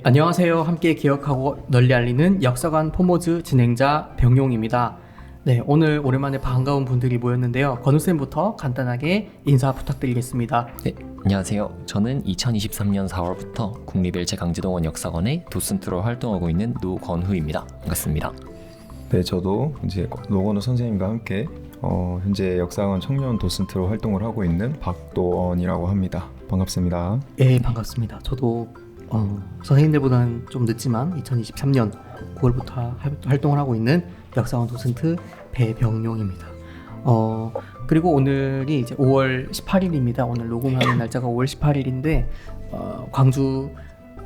안녕하세요. 함께 기억하고 널리 알리는 역사관 포모즈 진행자 병용입니다. 네, 오늘 오랜만에 반가운 분들이 모였는데요. 건우쌤부터 간단하게 인사 부탁드리겠습니다. 네, 안녕하세요. 저는 2023년 4월부터 국립일제강제동원 역사관의 도슨트로 활동하고 있는 노건후입니다. 반갑습니다. 네, 저도 이제 노건우 선생님과 함께 현재 역사관 청년 도슨트로 활동을 하고 있는 박도원이라고 합니다. 반갑습니다. 예, 반갑습니다. 저도 선생님들보다는 좀 늦지만 2023년 9월부터 활동을 하고 있는 역사관 도슨트 배병용입니다. 그리고 오늘이 이제 5월 18일입니다. 오늘 녹음하는 날짜가 5월 18일인데 광주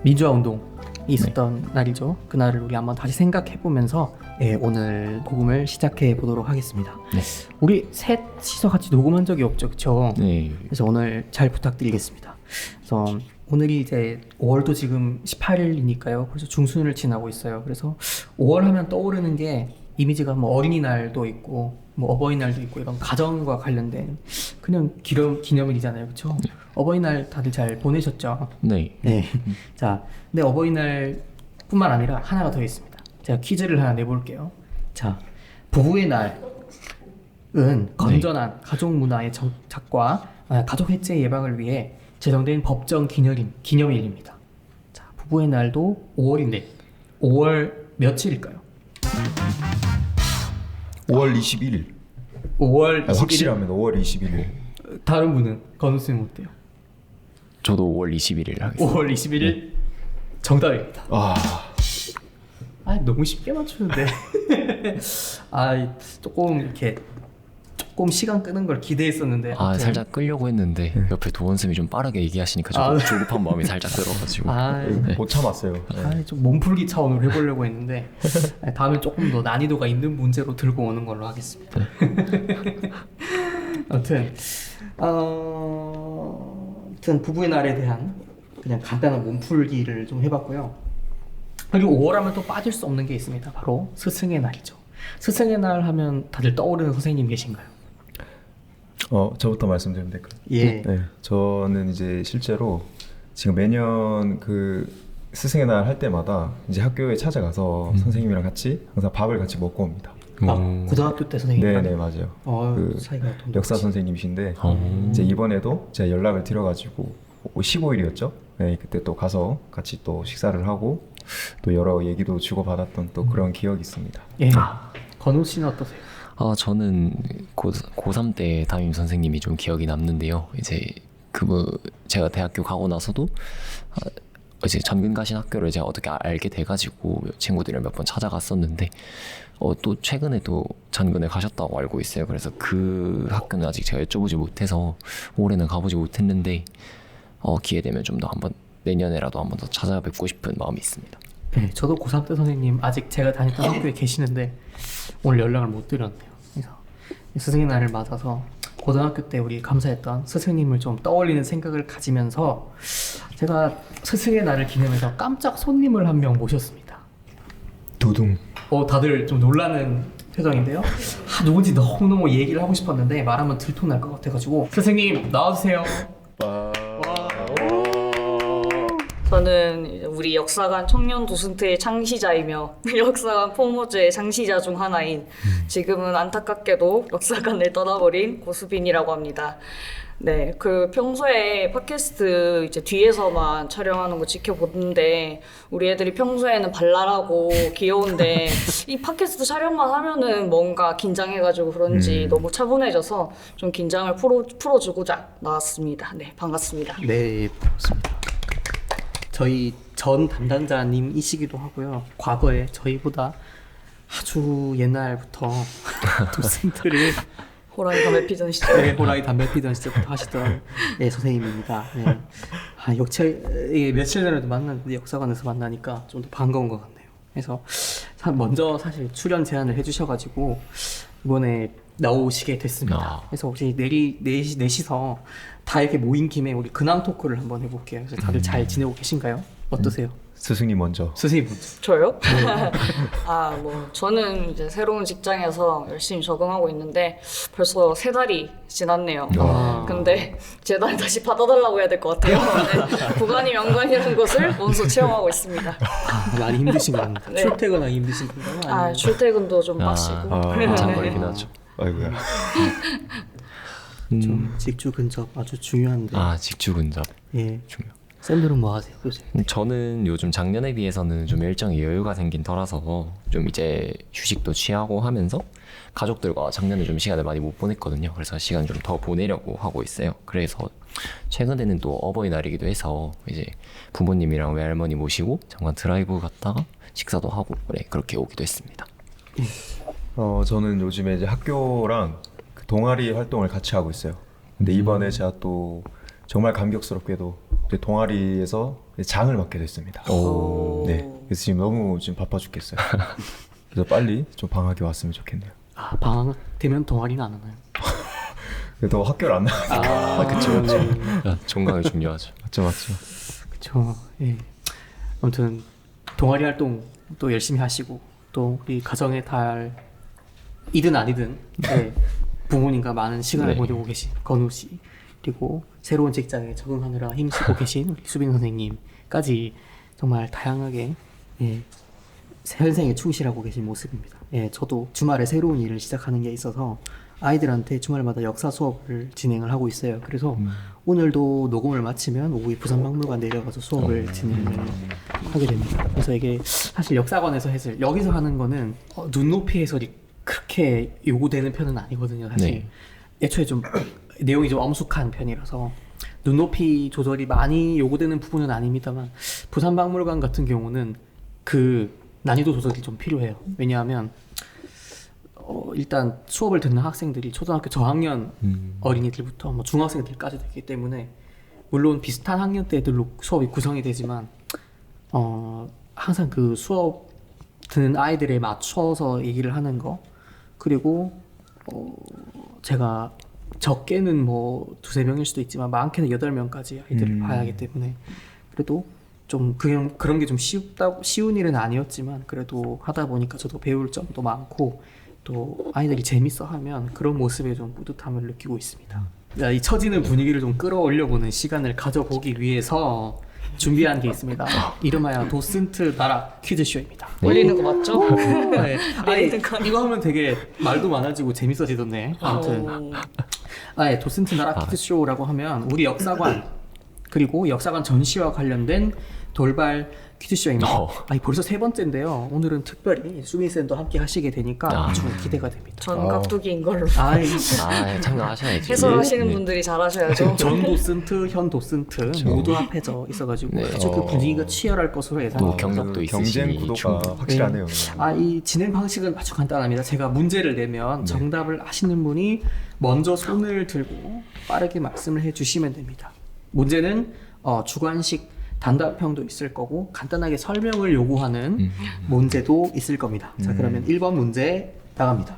민주화 운동이 있었던 날이죠. 그날을 우리 한번 다시 생각해 보면서 오늘 녹음을 시작해 보도록 하겠습니다. 네. 우리 셋이서 같이 녹음한 적이 없죠, 그렇죠? 네. 그래서 오늘 잘 부탁드리겠습니다. 그래서 오늘이 이제 5월도 지금 18일이니까요. 그래서 중순을 지나고 있어요. 그래서 5월 하면 떠오르는 게 이미지가 뭐 어린이날도 있고 뭐 어버이날도 있고 이런 가정과 관련된 그냥 기념일이잖아요, 그렇죠? 네. 어버이날 다들 잘 보내셨죠? 네. 네. 자, 근데 어버이날뿐만 아니라 하나가 더 있습니다. 제가 퀴즈를 하나 내볼게요. 자, 부부의 날은 건전한 가족 문화의 정착과 가족 해체 예방을 위해 제정된 법정 기념일입니다. 자, 부부의 날도 5월인데 5월 며칠일까요? 5월 21일. 5월 21일. 확실합니다. 5월 21일. 다른 분은 건우쌤 어때요? 저도 5월 21일 하겠습니다. 5월 21일 정답입니다. 너무 쉽게 맞추는데. 조금 이렇게 조금 시간 끄는 걸 기대했었는데. 살짝 끌려고 했는데 옆에 도원쌤이 좀 빠르게 얘기하시니까 조금 조급한 마음이 살짝 들어가지고 못 참았어요. 좀 몸풀기 차원으로 해보려고 했는데 다음에 조금 더 난이도가 있는 문제로 들고 오는 걸로 하겠습니다. 아무튼 부부의 날에 대한 그냥 간단한 몸풀기를 좀 해봤고요. 그리고 5월 하면 또 빠질 수 없는 게 있습니다. 바로 스승의 날이죠. 스승의 날 하면 다들 떠오르는 선생님 계신가요? 저부터 말씀드리면 될까요? 예. 네, 저는 이제 실제로 지금 매년 그 스승의 날 할 때마다 이제 학교에 찾아가서 선생님이랑 같이 항상 밥을 같이 먹고 옵니다. 고등학교 때 선생님? 네, 맞아요. 그 사이가 역사 선생님이신데 이제 이번에도 제가 연락을 드려가지고 15일이었죠. 네, 그때 또 가서 같이 또 식사를 하고 또 여러 얘기도 주고받았던 또 그런 기억이 있습니다. 예. 건우 씨는 어떠세요? 저는 고3 때 담임 선생님이 좀 기억이 남는데요. 이제 제가 대학교 가고 나서도 이제 전근 가신 학교를 제가 어떻게 알게 돼가지고 친구들이랑 몇 번 찾아갔었는데 또 최근에도 전근에 가셨다고 알고 있어요. 그래서 그 학교는 아직 제가 여쭤보지 못해서 올해는 가보지 못했는데 기회 되면 좀 더 내년에라도 한번 더 찾아뵙고 싶은 마음이 있습니다. 네, 저도 고3 때 선생님 아직 제가 다녔던 학교에 계시는데 오늘 연락을 못 드렸네요. 그래서 스승의 날을 맞아서 고등학교 때 우리 감사했던 스승님을 좀 떠올리는 생각을 가지면서 제가 스승의 날을 기념해서 깜짝 손님을 한 명 모셨습니다. 두둥. 다들 좀 놀라는 표정인데요. 누군지 너무너무 얘기를 하고 싶었는데 말하면 들통날 것 같아가지고 스승님 나와주세요. 저는 우리 역사관 청년 도슨트의 창시자이며 역사관 포모즈의 창시자 중 하나인 지금은 안타깝게도 역사관을 떠나버린 고수빈이라고 합니다. 네, 평소에 팟캐스트 이제 뒤에서만 촬영하는 거 지켜보는데 우리 애들이 평소에는 발랄하고 귀여운데 이 팟캐스트 촬영만 하면은 뭔가 긴장해가지고 그런지 너무 차분해져서 좀 긴장을 풀어주고자 나왔습니다. 네, 반갑습니다. 네, 반갑습니다. 저희 전 담당자님이시기도 하고요. 과거에 저희보다 아주 옛날부터 도슨트를 호랑이 담배 피던 시절. 네, 호랑이 담배 피던 시절부터 하시던 선생님입니다. 네. 며칠 전에도 만났는데 역사관에서 만나니까 좀 더 반가운 것 같네요. 그래서 먼저 사실 출연 제안을 해주셔가지고 이번에 나오시게 됐습니다. 그래서 혹시 넷이서 다 이렇게 모인 김에 우리 근황 토크를 한번 해볼게요. 그래서 다들 잘 지내고 계신가요? 어떠세요? 스승님 먼저. 선생님 먼저. 저요? 아, 뭐 저는 이제 새로운 직장에서 열심히 적응하고 있는데 벌써 3달이 지났네요. 근데 재단에 다시 받아달라고 해야 될 것 같아요. 네, 구간이 연관이라는 것을 몸소 체험하고 있습니다. 많이 힘드신 것 같아요. 네. 출퇴근하기 힘드신 건가요? 아, 아니면- 출퇴근도 좀 빡시고. 장거리긴 하죠. 아이고야. 좀 직주 근접 아주 중요한데. 직주 근접 예. 중요. 쌤들은 뭐 하세요, 요새? 저는 요즘 작년에 비해서는 좀 일정이 여유가 생긴 터라서 좀 이제 휴식도 취하고 하면서 가족들과 작년에 좀 시간을 많이 못 보냈거든요. 그래서 시간 좀 더 보내려고 하고 있어요. 그래서 최근에는 또 어버이날이기도 해서 이제 부모님이랑 외할머니 모시고 잠깐 드라이브 갔다가 식사도 하고 그렇게 오기도 했습니다. 저는 요즘에 이제 학교랑 그 동아리 활동을 같이 하고 있어요. 근데 이번에 제가 또 정말 감격스럽게도 이제 동아리에서 장을 맡게 됐습니다. 오. 네, 그래서 지금 너무 지금 바빠 죽겠어요. 그래서 빨리 좀 방학이 왔으면 좋겠네요. 아, 방학 되면 동아리는 안 하나요? 그래도 학교를 안 나가니까. 그쵸. 건강이 중요하죠. 맞죠, 맞죠. 그쵸. 예. 아무튼 동아리 활동 또 열심히 하시고 또 우리 가정의 달이든 아니든 네, 부모님과 많은 시간을 네. 보내고 계신 건우 씨 그리고 새로운 직장에 적응하느라 힘쓰고 계신 우리 수빈 선생님까지 정말 다양하게 예, 현생에 충실하고 계신 모습입니다. 예, 저도 주말에 새로운 일을 시작하는 게 있어서 아이들한테 주말마다 역사 수업을 진행을 하고 있어요. 그래서 오늘도 녹음을 마치면 오후에 부산박물관 내려가서 수업을 진행을 하게 됩니다. 그래서 이게 사실 역사관에서 해설, 여기서 하는 거는 눈높이 해설이 그렇게 요구되는 편은 아니거든요. 사실 네. 애초에 좀 내용이 좀 엄숙한 편이라서 눈높이 조절이 많이 요구되는 부분은 아닙니다만 부산박물관 같은 경우는 그 난이도 조절이 좀 필요해요. 왜냐하면 일단 수업을 듣는 학생들이 초등학교 저학년 어린이들부터 뭐 중학생들까지 되기 때문에 물론 비슷한 학년대들로 수업이 구성이 되지만 항상 그 수업 듣는 아이들에 맞춰서 얘기를 하는 거 그리고 제가 적게는 뭐 2-3명일 수도 있지만 많게는 8명까지 아이들을 봐야 하기 때문에 그래도 좀 그런 게 좀 쉬운 일은 아니었지만 그래도 하다 보니까 저도 배울 점도 많고 또 아이들이 재밌어하면 그런 모습에 좀 뿌듯함을 느끼고 있습니다. 자, 이 처지는 분위기를 좀 끌어올려보는 시간을 가져보기 위해서 준비한 게 있습니다. 이름하여 도슨트 나라 퀴즈쇼입니다. 올리는 거 맞죠? 네. 아니, 내리는 거. 이거 하면 되게 말도 많아지고 재밌어지던데. 아무튼 도슨트 나라 퀴즈쇼라고 하면 우리 역사관 그리고 역사관 전시와 관련된 돌발 퀴즈쇼입니다. 벌써 3번째인데요. 오늘은 특별히 수빈 쌤도 함께 하시게 되니까 아주 기대가 됩니다. 전 깍두기인 걸로. 참가하셔야지. 해설하시는 분들이 잘하셔야죠. 전 도슨트, 현 도슨트 모두 합해져 있어가지고 네. 아주 그 분위기가 치열할 것으로 또 예상합니다. 경력도 그 있으시니 경쟁 구도가 확실하네요. 이 진행 방식은 아주 간단합니다. 제가 문제를 내면 정답을 아시는 분이 먼저 손을 들고 빠르게 말씀을 해주시면 됩니다. 문제는 주관식 단답형도 있을 거고 간단하게 설명을 요구하는 문제도 있을 겁니다. 자, 그러면 1번 문제 나갑니다.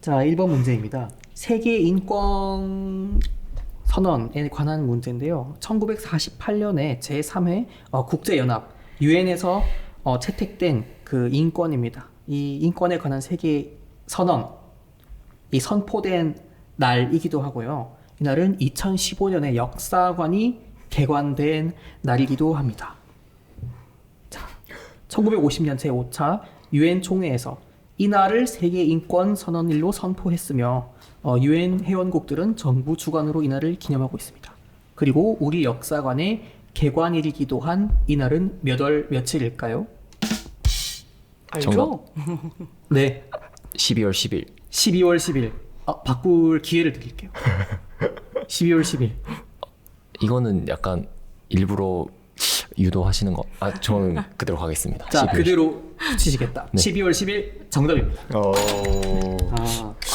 자, 1번 문제입니다. 세계 인권 선언에 관한 문제인데요. 1948년에 제3회 국제연합 유엔에서 채택된 그 인권입니다. 이 인권에 관한 세계 선언, 이 선포된 날이기도 하고요. 이날은 2015년에 역사관이 개관된 날이기도 합니다. 자, 1950년 제5차 유엔 총회에서 이날을 세계 인권 선언일로 선포했으며 유엔 회원국들은 정부 주관으로 이날을 기념하고 있습니다. 그리고 우리 역사관의 개관일이기도 한 이날은 몇 월 며칠일까요? 알죠? 네, 12월 10일. 12월 10일. 바꿀 기회를 드릴게요. 12월 10일. 이거는 약간 일부러 유도하시는 거. 저는 그대로 가겠습니다. 자, 12월 그대로 붙이시겠다. 네. 12월 10일 정답입니다.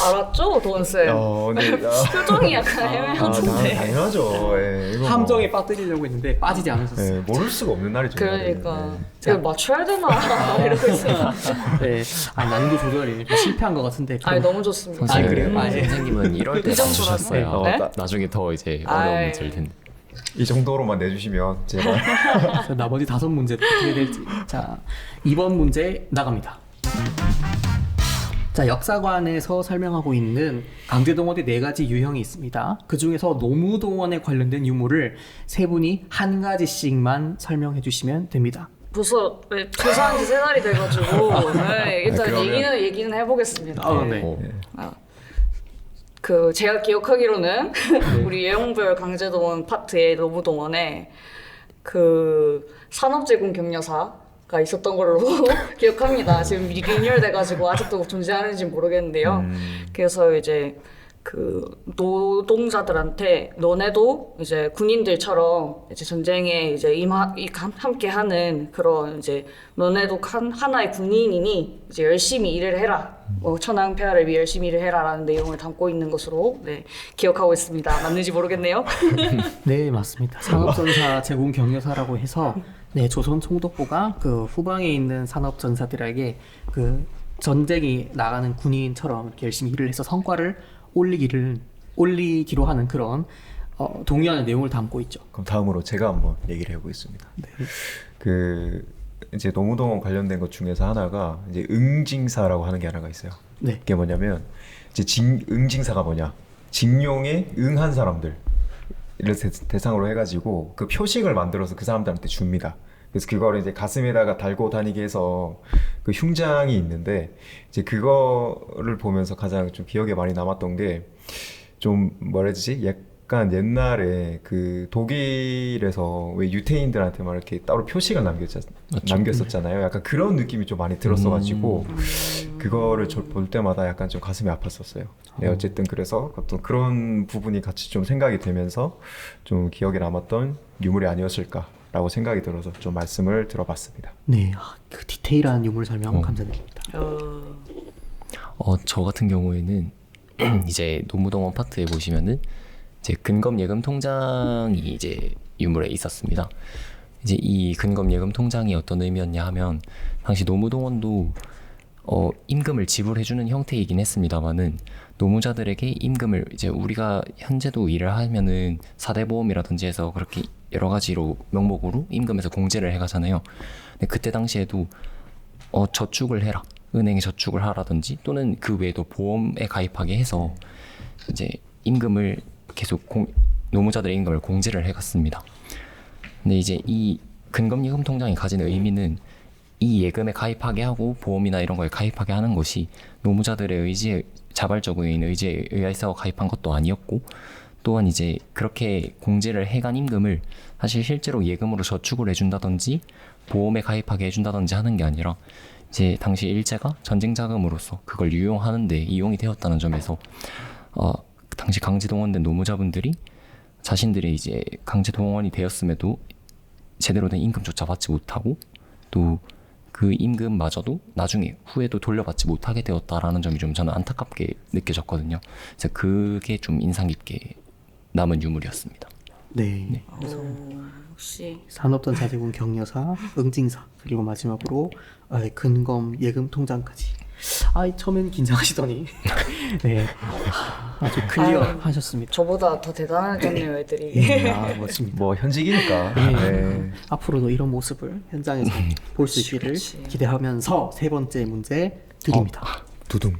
알았죠, 돈쌤? 네. 표정이 약간 애매한데. 당연하죠. 예, 이거 함정에 빠뜨리려고 했는데 빠지지 않으셨어요. 모를 수가 없는 날이죠. 그러니까 자. 이거 맞춰야 되나 이러고 있어요. 네, 난이도 조절이 좀 실패한 것 같은데. 아니 너무 좋습니다. 그래요? 선생님은 이럴 때 그 정도라서. 맞추셨어야 네? 나중에 더 이제 아이. 어려운 문제일 텐데. 이 정도로만 내주시면 제발. 자, 나머지 5문제 어떻게 될지. 자, 이번 문제 나갑니다. 자, 역사관에서 설명하고 있는 강제동원의 4가지 유형이 있습니다. 그 중에서 노무동원에 관련된 유물을 세 분이 한 가지씩만 설명해 주시면 됩니다. 벌써 조사한 지 3달이 돼가지고 네, 일단 그러면- 얘기는 해보겠습니다. 아, 네. 그 제가 기억하기로는 우리 예용별 강제동원 파트의 노무동원에 그 산업제공 격려사가 있었던 걸로 기억합니다. 지금 리뉴얼돼가지고 아직도 존재하는지 모르겠는데요. 그래서 이제 그 노동자들한테 너네도 이제 군인들처럼 이제 전쟁에 이제 함께하는 그런 이제 너네도 하나의 군인이니 이제 열심히 일을 해라. 뭐 천황폐하를 위해 열심히 일을 해라라는 내용을 담고 있는 것으로 네, 기억하고 있습니다. 맞는지 모르겠네요. 네, 맞습니다. 산업전사 제공 격려사라고 해서 네, 조선 총독부가 그 후방에 있는 산업전사들에게 그 전쟁이 나가는 군인처럼 이렇게 열심히 일을 해서 성과를 올리기로 하는 그런 동의하는 내용을 담고 있죠. 그럼 다음으로 제가 한번 얘기를 해보겠습니다. 그 이제 노무동원 관련된 것 중에서 하나가 이제 응징사라고 하는 게 하나가 있어요. 네. 그게 뭐냐면 이제 응징사가 뭐냐? 징용에 응한 사람들 를 대상으로 해가지고 그 표식을 만들어서 그 사람들한테 줍니다. 그래서 그거를 이제 가슴에다가 달고 다니게 해서 그 흉장이 있는데 이제 그거를 보면서 가장 좀 기억에 많이 남았던 게 좀 뭐라 해야 되지? 약간 옛날에 그 독일에서 왜 유태인들한테 막 이렇게 따로 표식을 남겼었잖아요. 약간 그런 느낌이 좀 많이 들었어가지고 그거를 볼 때마다 약간 좀 가슴이 아팠었어요. 네, 어쨌든 그래서 어떤 그런 부분이 같이 좀 생각이 되면서 좀 기억에 남았던 유물이 아니었을까라고 생각이 들어서 좀 말씀을 들어봤습니다. 네, 그 디테일한 유물 설명 감사드립니다. 저 같은 경우에는 이제 노무동원 파트에 보시면은 이제 근검 예금 통장이 이제 유물에 있었습니다. 이제 이 근검 예금 통장이 어떤 의미였냐 하면 당시 노무동원도 임금을 지불해주는 형태이긴 했습니다만은 노무자들에게 임금을 이제 우리가 현재도 일을 하면은 4대 보험이라든지 해서 그렇게 여러 가지로 명목으로 임금에서 공제를 해가잖아요. 근데 그때 당시에도 저축을 해라, 은행에 저축을 하라든지 또는 그 외에도 보험에 가입하게 해서 이제 임금을 계속 노무자들의 임금을 공제를 해갔습니다. 근데 이제 이 근검예금 통장이 가진 의미는 이 예금에 가입하게 하고 보험이나 이런 거에 가입하게 하는 것이 노무자들의 의지에 자발적인 의지에 의해서 가입한 것도 아니었고 또한 이제 그렇게 공제를 해간 임금을 사실 실제로 예금으로 저축을 해준다든지 보험에 가입하게 해준다든지 하는 게 아니라 이제 당시 일제가 전쟁 자금으로서 그걸 유용하는데 이용이 되었다는 점에서 당시 강제 동원된 노무자분들이 자신들이 이제 강제 동원이 되었음에도 제대로 된 임금조차 받지 못하고 또 그 임금마저도 나중에 후에도 돌려받지 못하게 되었다라는 점이 좀 저는 안타깝게 느껴졌거든요. 그래서 그게 좀 인상 깊게 남은 유물이었습니다. 네. 혹시 산업전사 제공 격려사, 응징사, 그리고 마지막으로 근검 예금 통장까지. 처음엔 긴장하시더니 네, 아주 클리어하셨습니다. 저보다 더 대단하겠네요, 애들이. 멋집니다. 뭐 현직이니까. 네. 네. 앞으로도 이런 모습을 현장에서 볼 수 있기를 그치. 기대하면서 세 번째 문제 드립니다. 두둥.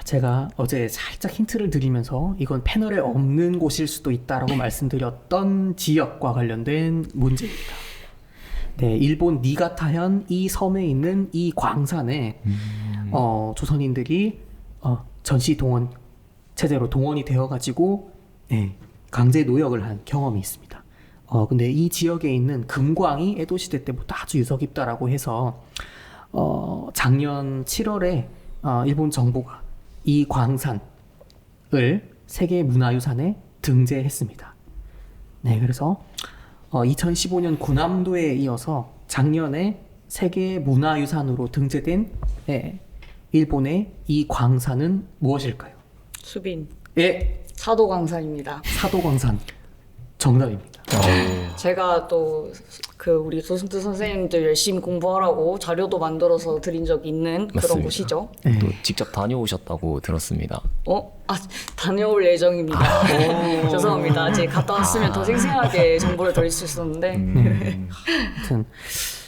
제가 어제 살짝 힌트를 드리면서 이건 패널에 없는 곳일 수도 있다라고 말씀드렸던 지역과 관련된 문제입니다. 네, 일본 니가타현 이 섬에 있는 이 광산에 조선인들이 전시 동원 체제로 동원이 되어가지고 강제 노역을 한 경험이 있습니다. 근데 이 지역에 있는 금광이 에도 시대 때부터 아주 유서 깊다라고 해서 작년 7월에 일본 정부가 이 광산을 세계 문화유산에 등재했습니다. 네, 그래서 2015년 군함도에 이어서 작년에 세계 문화유산으로 등재된 일본의 이 광산은 무엇일까요? 수빈 예, 사도광산입니다. 사도광산. 정답입니다. 제가 또 그 우리 도슨트 선생님들 열심히 공부하라고 자료도 만들어서 드린 적이 있는 그런 맞습니다. 곳이죠. 네. 또 직접 다녀오셨다고 들었습니다. 다녀올 예정입니다. 죄송합니다. 아직 갔다 왔으면 더 생생하게 정보를 드릴 수 있었는데. 아무튼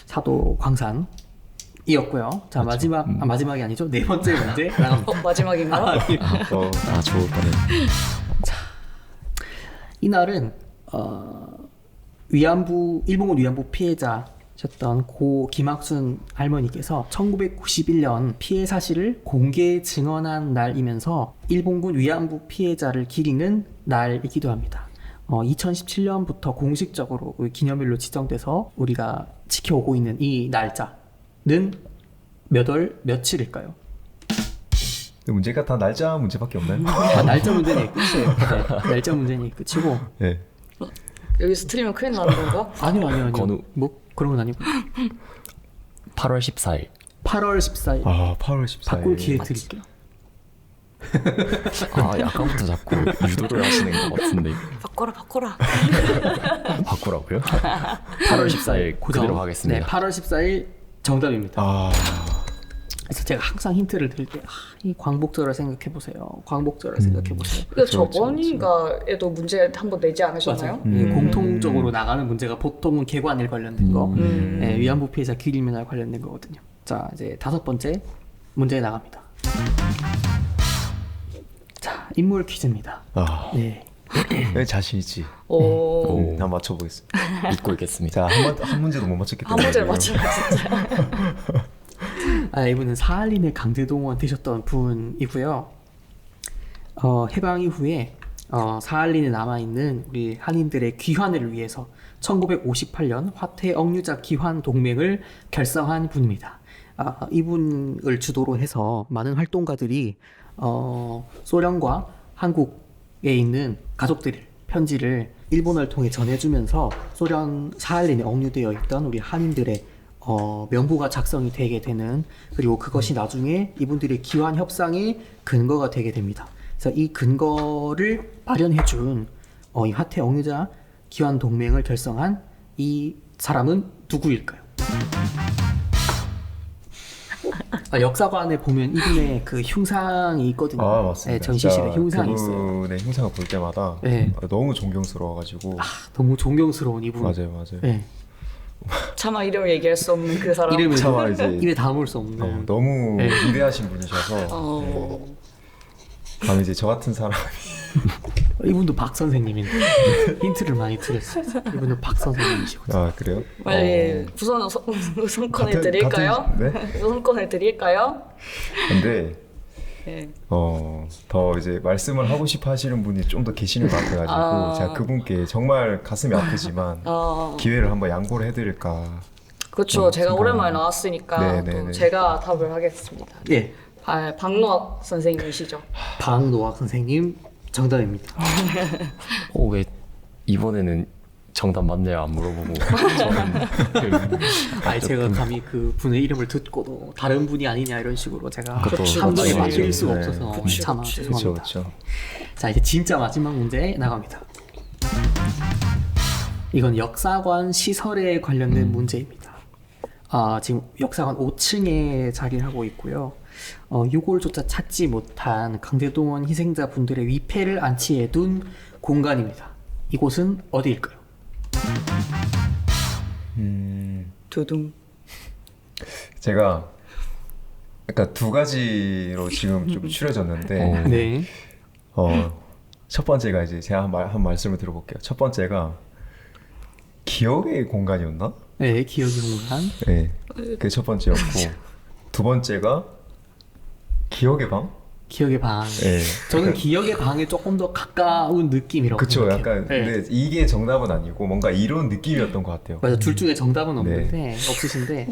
사도 광산이었고요. 자 마지막이 아니죠. 네 번째 문제 나갑니다. 마지막인가요? 좋을 뻔해. 이날은 일본군 위안부 피해자셨던 고 김학순 할머니께서 1991년 피해 사실을 공개 증언한 날이면서 일본군 위안부 피해자를 기리는 날이기도 합니다. 2017년부터 공식적으로 기념일로 지정돼서 우리가 지켜오고 있는 이 날짜는 몇 월 며칠일까요? 문제가 다 날짜 문제밖에 없나요? 날짜 문제는 끝이에요. 네, 날짜 문제는 끝이고. 네. 여기서 틀리면 큰일 나는 건가? 아니요. 건우. 뭐 그런 건 아니고. 8월 14일. 8월 14일. 8월 14일. 바꿀 기회 드릴게요. 약간부터 자꾸 유도를 하시는 것 같은데. 바꿔라. 바꾸라고요? 8월 14일 그대로 하겠습니다. 네, 8월 14일 정답입니다. 그래서 제가 항상 힌트를 드릴 때 이 광복절을 생각해 보세요. 광복절을 생각해 보세요. 이거 저번인가에도 문제 한번 내지 않으셨나요? 공통적으로 나가는 문제가 보통은 개관일 관련된 거, 네, 위안부 피해자 기일면허 관련된 거거든요. 자, 이제 5번째 문제 나갑니다. 자, 인물 퀴즈입니다. 네. 네, 자신 있지. 나 맞춰보겠습니다. 믿고 있겠습니다. 자, 한 문제도 못 맞췄기 한 때문에. 문제를 맞추면 진짜. 이분은 사할린의 강제동원 되셨던 분이고요. 해방 이후에 사할린에 남아있는 우리 한인들의 귀환을 위해서 1958년 화태 억류자 귀환 동맹을 결성한 분입니다. 이분을 주도로 해서 많은 활동가들이 소련과 한국에 있는 가족들 편지를 일본어를 통해 전해주면서 소련 사할린에 억류되어 있던 우리 한인들의 명부가 작성이 되게 되는, 그리고 그것이 나중에 이분들의 기환 협상의 근거가 되게 됩니다. 그래서 이 근거를 마련해준 이 화태 억류자 기환 동맹을 결성한 이 사람은 누구일까요? 역사관에 보면 이분의 그 흉상이 있거든요. 맞습니다. 네, 전시실에 흉상이 있어요. 그분의 흉상을 볼 때마다 네. 너무 존경스러워가지고. 너무 존경스러운 이분. 맞아요. 네. 차마 이름 얘기할 수 없는 그 사람. 이름을 차마 이제 입에 담을 수 없는. 너무 네. 위대하신 분이셔서. 다음에 이제 저 같은 사람이 이분도 박 선생님인데 힌트를 많이 드렸어요. 이분도 박 선생님이시거든요. 그래요? 빨리 우선권을 같은- 드릴까요? 네? 우선권을 드릴까요? 근데 네. 더 이제 말씀을 하고 싶어 하시는 분이 좀 더 계시는 것 같아가지고 제가 그분께 정말 가슴이 아프지만 기회를 한번 양보를 해드릴까. 그렇죠. 제가 오랜만에 나왔으니까 네. 또 제가 답을 하겠습니다. 예, 박노학 선생님이시죠? 박노학 선생님 정답입니다. 왜 이번에는 정답 맞나요? 안 물어보고 제가 감히 그 분의 이름을 듣고도 다른 분이 아니냐 이런 식으로 제가 그것도 함정에 맞지. 맞출 수가 네. 없어서 그치, 참 그치. 죄송합니다. 그렇죠. 자, 이제 진짜 마지막 문제 나갑니다. 이건 역사관 시설에 관련된 문제입니다. 지금 역사관 5층에 자리를 하고 있고요. 유골조차 찾지 못한 강제동원 희생자분들의 위패를 안치해둔 공간입니다. 이곳은 어디일까요? 두둥. 제가 약간 두 가지로 지금 좀 추려졌는데 네. 첫 번째가 이제 제가 한 말씀을 들어볼게요. 첫 번째가 기억의 공간이었나? 네, 기억의 공간. 네, 그게 첫 번째였고 두 번째가 기억의 방? 기억의 방. 네. 저는 기억의 방에 조금 더 가까운 느낌이라고 그쵸, 생각해요. 약간 네. 근데 이게 정답은 아니고 뭔가 이런 느낌이었던 것 같아요. 맞아, 둘 중에 정답은 없는데 없으신데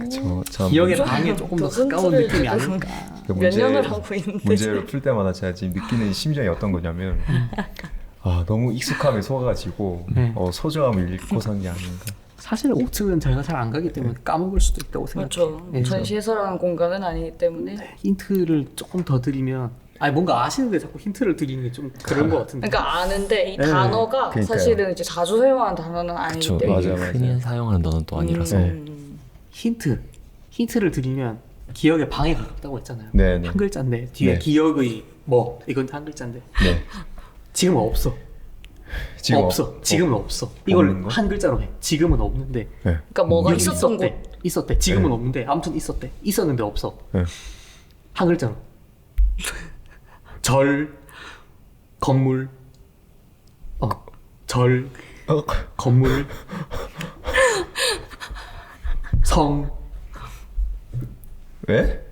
참 기억의 방에 조금 더 가까운 느낌이 아닐까. 그 몇 년을 하고 있는데 문제를 풀 때마다 제가 지금 느끼는 심정이 어떤 거냐면 너무 익숙함에 속아가지고 네. 소중함을 잃고 산 게 아닌가. 사실 5층은 저희가 잘 안 가기 때문에 까먹을 수도 있다고 생각해요. 그렇죠. 네. 전시해설하는 공간은 아니기 때문에 힌트를 조금 더 드리면 아니 뭔가 아시는데 자꾸 힌트를 드리는 게 좀 그런 것 같은데. 그러니까 아는데 이 네, 단어가 그러니까요. 사실은 이제 자주 사용하는 단어는 아니기 그렇죠. 때문에. 맞아요. 흔히 사용하는 단어는 또 아니라서 힌트를 드리면 기억의 방에 가깝다고 했잖아요. 네, 네. 한 글자인데 뒤에 네. 기억의 뭐 이건 한 글자인데 네. 지금은 없어. 지금 없어. 지금은 없어. 이걸 없는 거? 한 글자로 해. 지금은 없는데. 네. 그러니까 뭐가 여기 있었던 곳. 있었대. 지금은 네. 없는데 아무튼 있었대. 있었는데 없어. 네. 한 글자로. 절 건물 절 어. 건물 성 왜?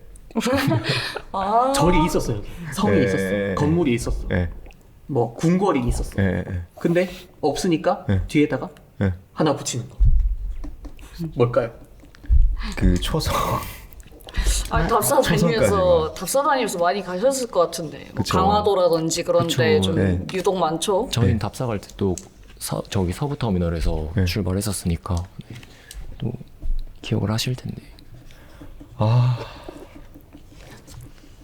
아. 절이 있었어 여기. 성이 네. 있었어. 건물이 있었어. 네. 뭐 궁궐이 있었어. 네. 네. 근데 없으니까 네. 뒤에다가 네. 하나 붙이는 거. 뭘까요? 그 초성. 아니 답사다니면서 초성까지만. 답사다니면서 많이 가셨을 것 같은데 뭐 그쵸. 강화도라든지 그런데 그쵸. 좀 네. 유독 많죠. 저희는 네. 답사 갈 때 또 저기 서부터미널에서 네. 출발했었으니까 네. 또 기억을 하실 텐데. 아,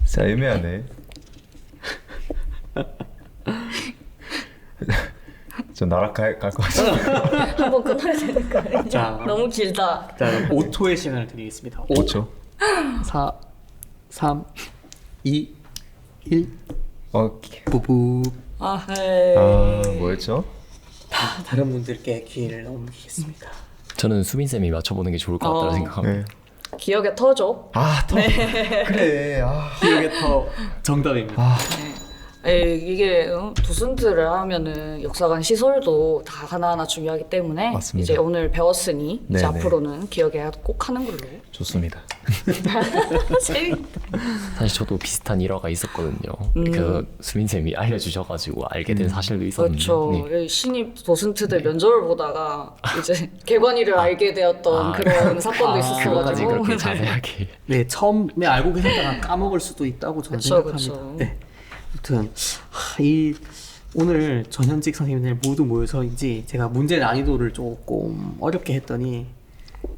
진짜 애매하네. 저 나락 갈것 같아. 한번 끝나야 되니까. 자. 너무 길다. 자, 5초의 시간을 드리겠습니다. 5, 5초. 4, 3, 2, 1. 어, 부부. 아, 헤이. 아, 뭐였죠? 다른 분들께 기회를 넘기겠습니다. 저는 수빈 쌤이 맞춰보는 게 좋을 것 같다고 생각합니다. 네. 기억에 터져. 아, 더. 그래. 아, 기억에 더 정답입니다. 이게 도슨트를 하면은 역사관 시설도 다 하나하나 중요하기 때문에 맞습니다. 이제 오늘 배웠으니 이제 네네. 앞으로는 기억에 꼭 하는 걸로. 좋습니다. 재밌다. 사실 저도 비슷한 일화가 있었거든요. 그 수빈 쌤이 알려주셔가지고 알게 된 사실도 있었는데. 그렇죠. 네. 이 신입 도슨트들 면접을 보다가 이제 개관이를 알게 되었던 그런 사건도 그것까지 있었어가지고. 그렇게 자세하게. 네, 처음에 알고 계셨다가 까먹을 수도 있다고 저는 그쵸, 생각합니다. 그쵸. 네. 아무튼 오늘 전현직 선생님들 모두 모여서인지 제가 문제 난이도를 조금 어렵게 했더니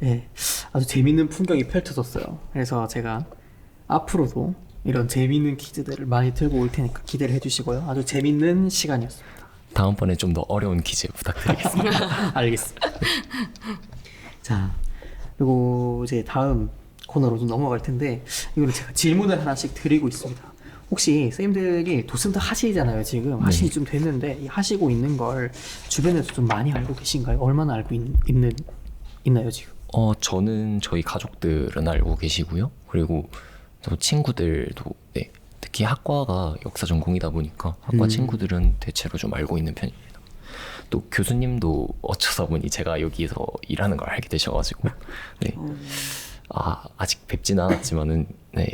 네, 아주 재밌는 풍경이 펼쳐졌어요. 그래서 제가 앞으로도 이런 재밌는 퀴즈들을 많이 들고 올 테니까 기대를 해주시고요. 아주 재밌는 시간이었습니다. 다음번에 좀 더 어려운 퀴즈 부탁드리겠습니다. 알겠습니다. 자, 그리고 이제 다음 코너로 좀 넘어갈 텐데 이거는 제가 질문을 하나씩 드리고 있습니다. 혹시 쌤들이 도슨트 하시잖아요. 지금 하시기 좀 됐는데 이 하시고 있는 걸 주변에서 좀 많이 알고 계신가요? 얼마나 알고 있나요 지금? 저는 저희 가족들은 알고 계시고요. 그리고 또 친구들도 네, 특히 학과가 역사 전공이다 보니까 학과 친구들은 대체로 좀 알고 있는 편입니다. 또 교수님도 어쩌다 보니 제가 여기에서 일하는 걸 알게 되셔가지고 네. 아직 뵙지는 않았지만은 네,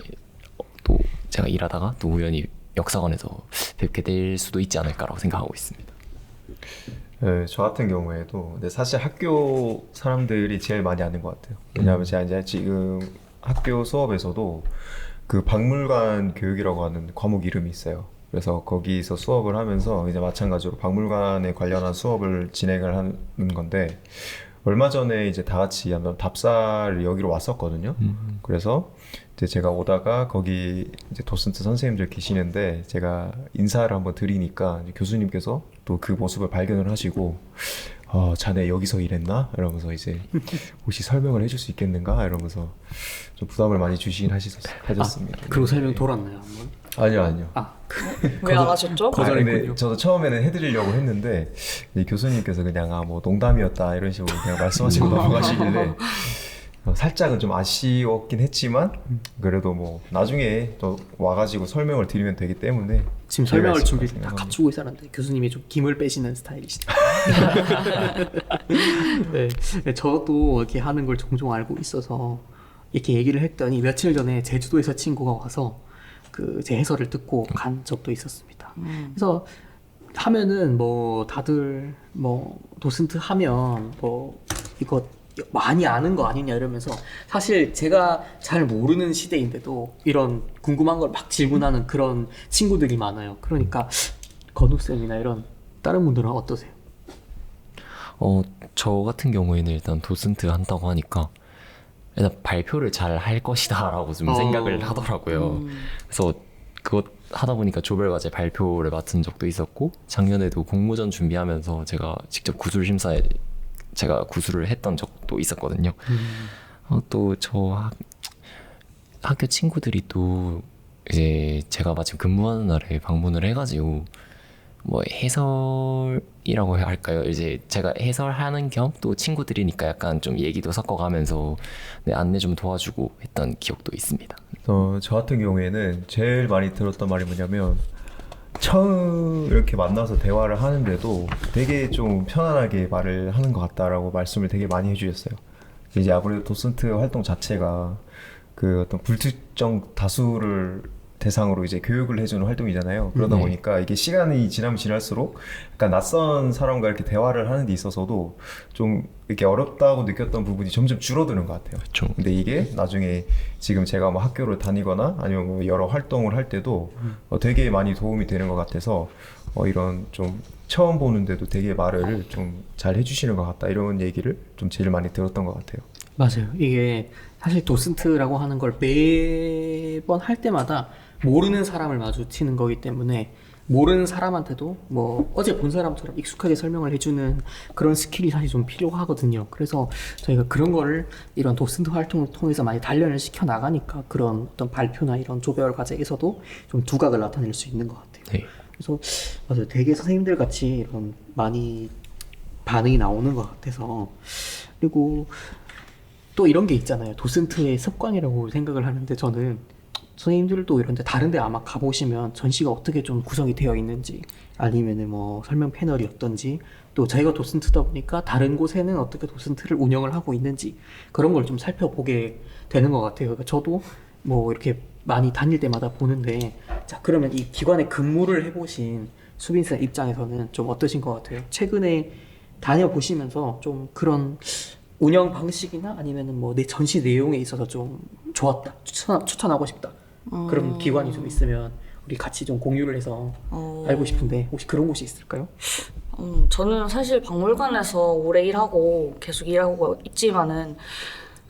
또 제가 일하다가 또 우연히 역사관에서 뵙게 될 수도 있지 않을까라고 생각하고 있습니다. 네, 저 같은 경우에도 근데 사실 학교 사람들이 제일 많이 아는 것 같아요. 왜냐하면 제가 이제 지금 학교 수업에서도 그 박물관 교육이라고 하는 과목 이름이 있어요. 그래서 거기서 수업을 하면서 이제 마찬가지로 박물관에 관련한 수업을 진행을 하는 건데 얼마 전에 이제 다 같이 한번 답사를 여기로 왔었거든요. 그래서 이제 제가 오다가 거기 이제 도슨트 선생님들 계시는데 제가 인사를 한번 드리니까 이제 교수님께서 또 그 모습을 발견을 하시고 자네 여기서 일했나? 이러면서 이제 혹시 설명을 해줄 수 있겠는가? 이러면서 좀 부담을 많이 주시긴 하셨습니다. 그리고 설명 돌았나요 한번? 아니요. 왜 안 하셨죠? 근데 저도 처음에는 해드리려고 했는데 이 교수님께서 그냥 뭐 농담이었다 이런 식으로 그냥 말씀하시고 넘어가시길래 살짝은 좀 아쉬웠긴 했지만 그래도 뭐 나중에 또 와가지고 설명을 드리면 되기 때문에 지금 설명할 기회가 준비 있을 거라 다 생각합니다. 갖추고 있었는데 교수님이 좀 김을 빼시는 스타일이시다. 네, 네, 저도 이렇게 하는 걸 종종 알고 있어서 이렇게 얘기를 했더니 며칠 전에 제주도에서 친구가 와서 그 제 해설을 듣고 간 적도 있었습니다. 그래서 하면은 뭐 다들 뭐 도슨트 하면 뭐 이거 많이 아는 거 아니냐 이러면서 사실 제가 잘 모르는 시대인데도 이런 궁금한 걸 막 질문하는 그런 친구들이 많아요. 그러니까 건욱쌤이나 이런 다른 분들은 어떠세요? 저 같은 경우에는 일단 도슨트 한다고 하니까 일단 발표를 잘 할 것이다라고 좀 생각을 하더라고요. 그래서 그것 하다 보니까 조별과제 발표를 맡은 적도 있었고 작년에도 공모전 준비하면서 제가 직접 구술 심사에 제가 구술을 했던 적도 있었거든요. 또 저 학교 친구들이 또 이제 제가 마침 근무하는 날에 방문을 해가지고 뭐 해설이라고 해야 할까요? 이제 제가 해설하는 겸 또 친구들이니까 약간 좀 얘기도 섞어가면서 네, 안내 좀 도와주고 했던 기억도 있습니다. 저 같은 경우에는 제일 많이 들었던 말이 뭐냐면 처음 이렇게 만나서 대화를 하는데도 되게 좀 편안하게 말을 하는 것 같다라고 말씀을 되게 많이 해주셨어요. 이제 아무래도 도슨트 활동 자체가 그 어떤 불특정 다수를 대상으로 이제 교육을 해주는 활동이잖아요. 그러다 보니까 이게 시간이 지나면 지날수록 약간 낯선 사람과 이렇게 대화를 하는 데 있어서도 좀 이렇게 어렵다고 느꼈던 부분이 점점 줄어드는 것 같아요. 그렇죠. 근데 이게 나중에 지금 제가 뭐 학교를 다니거나 아니면 뭐 여러 활동을 할 때도 되게 많이 도움이 되는 것 같아서 이런 좀 처음 보는데도 되게 말을 좀 잘 해주시는 것 같다 이런 얘기를 좀 제일 많이 들었던 것 같아요. 맞아요. 이게 사실 도슨트라고 하는 걸 매번 할 때마다 모르는 사람을 마주치는 거기 때문에 모르는 사람한테도 뭐 어제 본 사람처럼 익숙하게 설명을 해주는 그런 스킬이 사실 좀 필요하거든요. 그래서 저희가 그런 거를 이런 도슨트 활동을 통해서 많이 단련을 시켜 나가니까 그런 어떤 발표나 이런 조별 과제에서도 좀 두각을 나타낼 수 있는 것 같아요. 네. 그래서 맞아요. 되게 선생님들 같이 이런 많이 반응이 나오는 것 같아서. 그리고 또 이런 게 있잖아요. 도슨트의 습관이라고 생각을 하는데 저는 선생님들도 이런데 다른데 아마 가보시면 전시가 어떻게 좀 구성이 되어 있는지 아니면은 뭐 설명 패널이 어떤지 또 저희가 도슨트다 보니까 다른 곳에는 어떻게 도슨트를 운영을 하고 있는지 그런 걸 좀 살펴보게 되는 것 같아요. 그러니까 저도 뭐 이렇게 많이 다닐 때마다 보는데 자 그러면 이 기관에 근무를 해보신 수빈쌤 입장에서는 좀 어떠신 것 같아요? 최근에 다녀보시면서 좀 그런 운영 방식이나 아니면은 뭐 내 전시 내용에 있어서 좀 좋았다 추천하고 싶다 그런 기관이 좀 있으면 우리 같이 좀 공유를 해서 알고 싶은데 혹시 그런 곳이 있을까요? 저는 사실 박물관에서 오래 일하고 계속 일하고 있지만은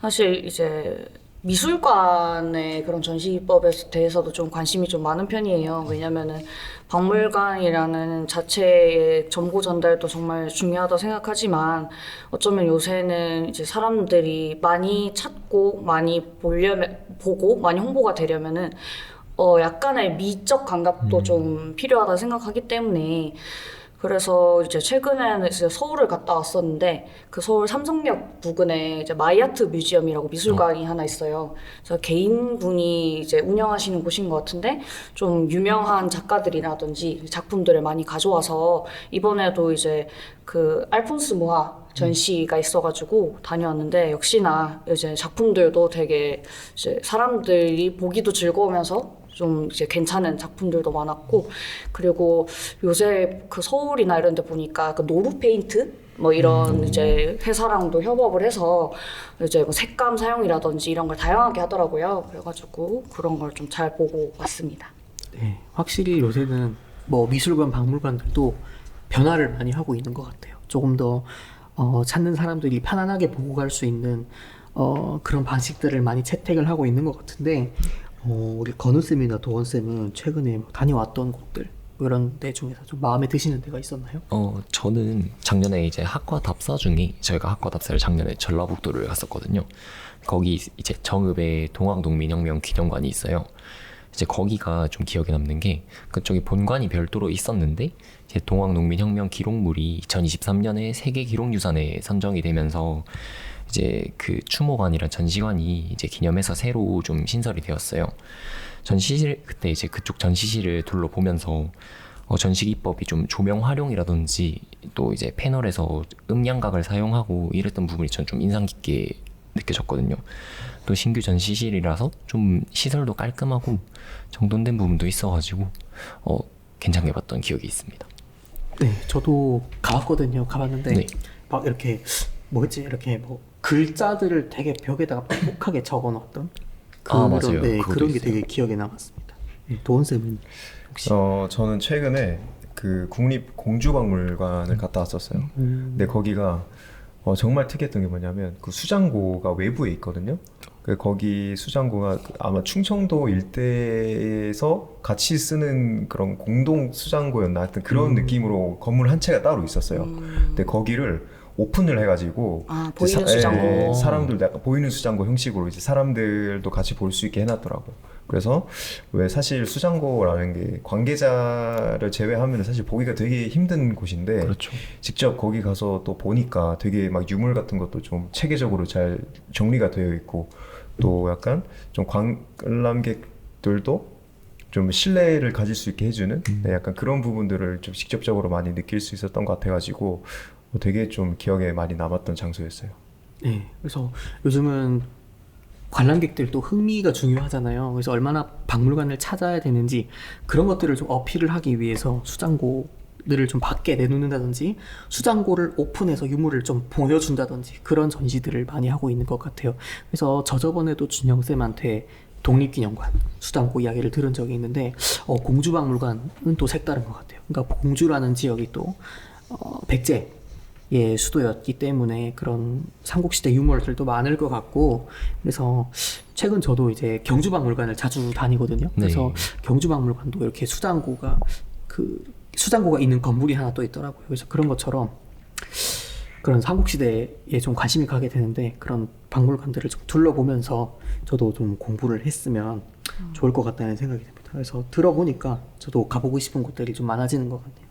사실 이제 미술관의 그런 전시법에 대해서도 좀 관심이 좀 많은 편이에요. 왜냐면은 박물관이라는 자체의 정보 전달도 정말 중요하다고 생각하지만 어쩌면 요새는 이제 사람들이 많이 찾고 많이 보고 많이 홍보가 되려면은 약간의 미적 감각도 좀 필요하다 생각하기 때문에 그래서 이제 최근에는 이제 서울을 갔다 왔었는데 그 서울 삼성역 부근에 이제 마이아트 뮤지엄이라고 미술관이 하나 있어요. 그래서 개인분이 이제 운영하시는 곳인 것 같은데 좀 유명한 작가들이라든지 작품들을 많이 가져와서 이번에도 이제 그 알폰스 모아 전시가 있어가지고 다녀왔는데 역시나 이제 작품들도 되게 이제 사람들이 보기도 즐거우면서 좀 이제 괜찮은 작품들도 많았고 그리고 요새 그 서울이나 이런 데 보니까 그 노루 페인트 뭐 이런 이제 회사랑도 협업을 해서 이제 뭐 색감 사용이라든지 이런 걸 다양하게 하더라고요. 그래가지고 그런 걸 좀 잘 보고 왔습니다. 네, 확실히 요새는 뭐 미술관, 박물관들도 변화를 많이 하고 있는 것 같아요. 조금 더 찾는 사람들이 편안하게 보고 갈 수 있는 그런 방식들을 많이 채택을 하고 있는 것 같은데 우리 건우쌤이나 도원쌤은 최근에 뭐 다녀왔던 곳들 그런 데 중에서 좀 마음에 드시는 데가 있었나요? 저는 작년에 이제 학과 답사 중에 저희가 학과 답사를 작년에 전라북도를 갔었거든요. 거기 이제 정읍에 동학농민혁명 기념관이 있어요. 이제 거기가 좀 기억에 남는 게 그쪽에 본관이 별도로 있었는데 이제 동학농민혁명 기록물이 2023년에 세계 기록유산에 선정이 되면서 이제 그 추모관이란 전시관이 이제 기념해서 새로 좀 신설이 되었어요. 전시실 그때 이제 그쪽 전시실을 둘러보면서 전시 기법이 좀 조명 활용이라든지 또 이제 패널에서 음양각을 사용하고 이랬던 부분이 전 좀 인상 깊게 느껴졌거든요. 또 신규 전시실이라서 좀 시설도 깔끔하고 정돈된 부분도 있어가지고 괜찮게 봤던 기억이 있습니다. 네, 저도 가봤거든요. 가봤는데 네. 막 이렇게 뭐였지? 이렇게 뭐 글자들을 되게 벽에다가 뻑뻑하게 적어놨던 맞아요. 네, 그것도 그런 게 있어요. 되게 기억에 남았습니다. 네, 도원쌤은 혹시 저는 최근에 그 국립공주박물관을 갔다 왔었어요. 근데 거기가 정말 특이했던 게 뭐냐면 그 수장고가 외부에 있거든요. 거기 수장고가 아마 충청도 일대에서 같이 쓰는 그런 공동 수장고였나 하여튼 그런 느낌으로 건물 한 채가 따로 있었어요. 근데 거기를 오픈을 해가지고 보이는 이제 수장고. 사람들도 약간 보이는 수장고 형식으로 이제 사람들도 같이 볼 수 있게 해놨더라고. 그래서 왜 사실 수장고라는 게 관계자를 제외하면 사실 보기가 되게 힘든 곳인데 그렇죠. 직접 거기 가서 또 보니까 되게 막 유물 같은 것도 좀 체계적으로 잘 정리가 되어 있고 또 약간 좀 관람객들도 좀 신뢰를 가질 수 있게 해주는 네, 약간 그런 부분들을 좀 직접적으로 많이 느낄 수 있었던 것 같아가지고 되게 좀 기억에 많이 남았던 장소였어요. 네, 그래서 요즘은 관람객들도 흥미가 중요하잖아요. 그래서 얼마나 박물관을 찾아야 되는지 그런 것들을 좀 어필을 하기 위해서 수장고들을 좀 밖에 내놓는다든지 수장고를 오픈해서 유물을 좀 보여준다든지 그런 전시들을 많이 하고 있는 것 같아요. 그래서 저번에도 준영쌤한테 독립기념관 수장고 이야기를 들은 적이 있는데 공주박물관은 또 색다른 것 같아요. 그러니까 공주라는 지역이 또 백제의 수도였기 때문에 그런 삼국시대 유물들도 많을 것 같고 그래서 최근 저도 이제 경주박물관을 자주 다니거든요. 그래서 네. 경주박물관도 이렇게 수장고가 있는 건물이 하나 또 있더라고요. 그래서 그런 것처럼 그런 삼국시대에 좀 관심이 가게 되는데 그런 박물관들을 좀 둘러보면서 저도 좀 공부를 했으면 좋을 것 같다는 생각이 듭니다. 그래서 들어보니까 저도 가보고 싶은 곳들이 좀 많아지는 것 같네요.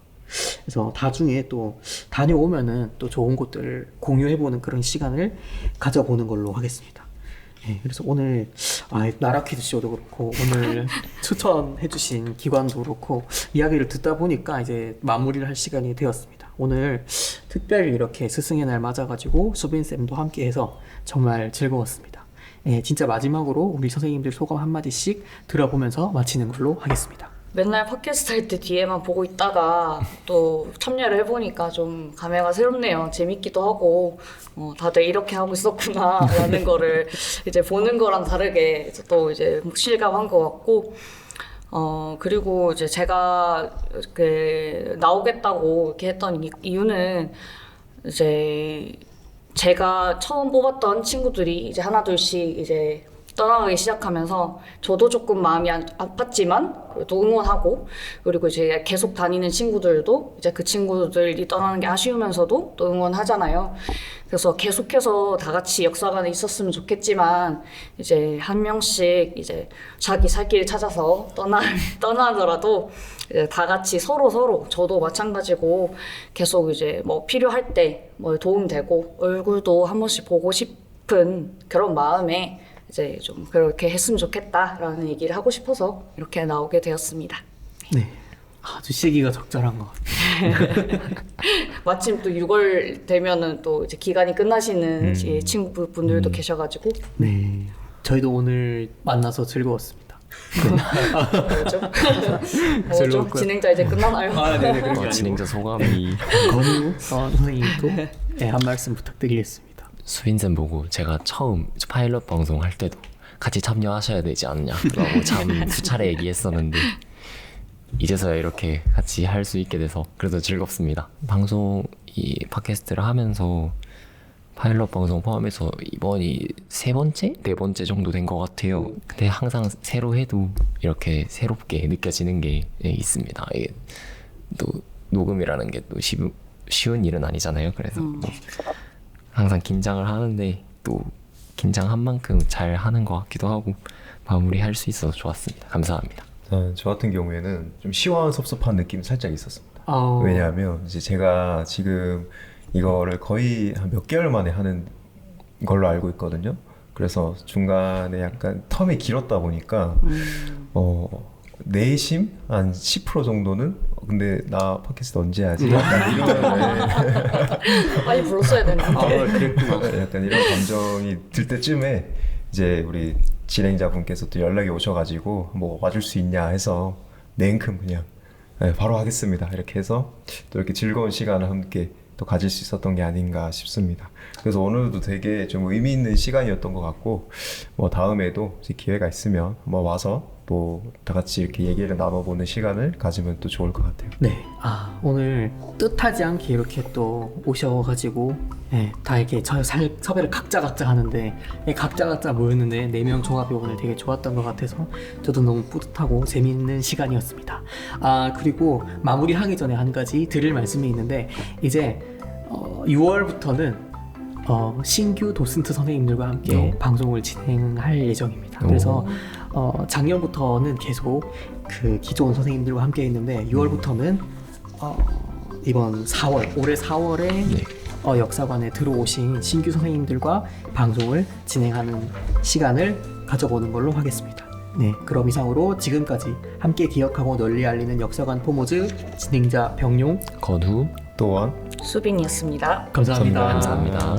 그래서 나중에 또 다녀오면은 또 좋은 곳들을 공유해보는 그런 시간을 가져보는 걸로 하겠습니다. 네, 그래서 오늘 나라퀴즈 쇼도 그렇고 오늘 추천해주신 기관도 그렇고 이야기를 듣다 보니까 이제 마무리를 할 시간이 되었습니다. 오늘 특별히 이렇게 스승의 날 맞아가지고 수빈쌤도 함께해서 정말 즐거웠습니다. 네, 진짜 마지막으로 우리 선생님들 소감 한마디씩 들어보면서 마치는 걸로 하겠습니다. 맨날 팟캐스트 할 때 뒤에만 보고 있다가 또 참여를 해보니까 좀 감회가 새롭네요. 재밌기도 하고 다들 이렇게 하고 있었구나 라는 거를 이제 보는 거랑 다르게 또 이제 실감한 것 같고 그리고 이제 제가 나오겠다고 이렇게 했던 이유는 이제 제가 처음 뽑았던 친구들이 이제 하나둘씩 이제 떠나가기 시작하면서 저도 조금 마음이 아팠지만 그래도 응원하고 그리고 이제 계속 다니는 친구들도 이제 그 친구들이 떠나는 게 아쉬우면서도 또 응원하잖아요. 그래서 계속해서 다 같이 역사관에 있었으면 좋겠지만 이제 한 명씩 이제 자기 살 길 찾아서 떠나더라도 이제 다 같이 서로 저도 마찬가지고 계속 이제 뭐 필요할 때 뭐 도움되고 얼굴도 한 번씩 보고 싶은 그런 마음에 이제 좀 그렇게 했으면 좋겠다라는 얘기를 하고 싶어서 이렇게 나오게 되었습니다. 네, 아주 시기가 적절한 것 같아요. 마침 또 6월 되면은 또 이제 기간이 끝나시는 친구분들도 계셔가지고 네, 저희도 오늘 만나서 즐거웠습니다. 뭐죠? 진행자 이제 끝나나요? 네네, 그런 게 아니고 진행자 소감이 건우 선생님도 한 말씀 부탁드리겠습니다. 수빈쌤 보고 제가 처음 파일럿 방송 할 때도 같이 참여하셔야 되지 않냐라고 참 수차례 얘기했었는데 이제서야 이렇게 같이 할 수 있게 돼서 그래도 즐겁습니다. 방송 이 팟캐스트를 하면서 파일럿 방송 포함해서 이번이 세 번째? 네 번째 정도 된 것 같아요. 근데 항상 새로 해도 이렇게 새롭게 느껴지는 게 있습니다. 이게 또 녹음이라는 게 또 쉬운 일은 아니잖아요. 그래서 항상 긴장을 하는데 또 긴장한 만큼 잘 하는 것 같기도 하고 마무리할 수 있어서 좋았습니다. 감사합니다. 저 같은 경우에는 좀 시원섭섭한 느낌이 살짝 있었습니다. 아, 왜냐하면 이제 제가 지금 이거를 거의 한 몇 개월 만에 하는 걸로 알고 있거든요. 그래서 중간에 약간 텀이 길었다 보니까 내심 한 10% 정도는 근데 나 팟캐스트 언제 하지? 약간 이런 빨리 불렀어야 되는데. 그랬구나. 약간 이런 감정이 들 때쯤에 이제 우리 진행자분께서 또 연락이 오셔가지고 뭐 와줄 수 있냐 해서 냉큼 그냥 바로 하겠습니다 이렇게 해서 또 이렇게 즐거운 시간을 함께 또 가질 수 있었던 게 아닌가 싶습니다. 그래서 오늘도 되게 좀 의미 있는 시간이었던 것 같고 뭐 다음에도 기회가 있으면 뭐 와서 또 또 다 같이 이렇게 얘기를 나눠보는 시간을 가지면 또 좋을 것 같아요. 네, 오늘 뜻하지 않게 이렇게 또 오셔가지고 다 이렇게 섭외를 각자 하는데 각자 모였는데 4명 종합이 오늘 되게 좋았던 것 같아서 저도 너무 뿌듯하고 재미있는 시간이었습니다. 그리고 마무리하기 전에 한 가지 드릴 말씀이 있는데 이제 6월부터는 신규 도슨트 선생님들과 함께 방송을 진행할 예정입니다. 그래서 작년부터는 계속 그 기존 선생님들과 함께 했는데 6월부터는 이번 4월 올해 4월에 역사관에 들어오신 신규 선생님들과 방송을 진행하는 시간을 가져보는 걸로 하겠습니다. 네, 그럼 이상으로 지금까지 함께 기억하고 널리 알리는 역사관 포모즈 진행자 병용, 건우 또한 수빈이었습니다. 감사합니다. 감사합니다.